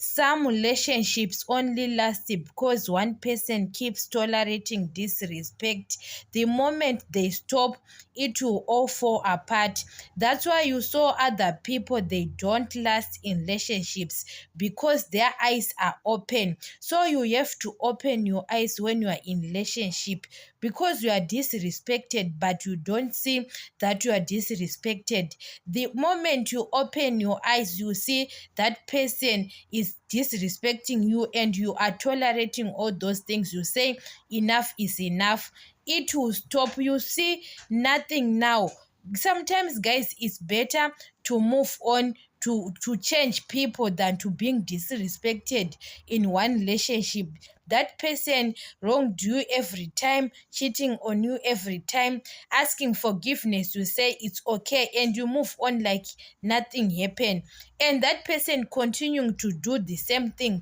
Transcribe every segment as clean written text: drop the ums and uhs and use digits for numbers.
Some relationships only last because one person keeps tolerating disrespect. The moment they stop, it will all fall apart. That's why you saw other people, they don't last in relationships because their eyes are open. So you have to open your eyes when you are in relationship, because you are disrespected but you don't see that you are disrespected. The moment you open your eyes, you see that person is disrespecting you and you are tolerating all those things. You say enough is enough, it will stop. You see nothing now. Sometimes, guys, it's better to move on, to change people than to being disrespected in one relationship. That person wronged you every time, cheating on you every time, asking forgiveness, you say it's okay and you move on like nothing happened. And that person continuing to do the same thing,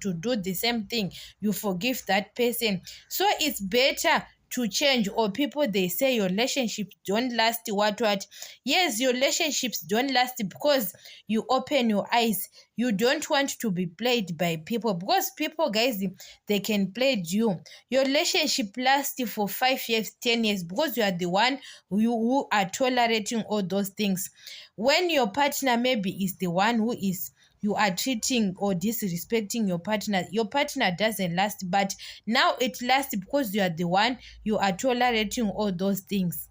you forgive that person. So it's better to change. Or people, they say your relationships don't last, what. Yes, your relationships don't last because you open your eyes. You don't want to be played by people, because people, guys, they can play you. Your relationship lasts for 5 years, 10 years, because you are the one who are tolerating all those things. When your partner maybe is the one who is, you are treating or disrespecting your partner doesn't last. But now it lasts because you are the one, you are tolerating all those things.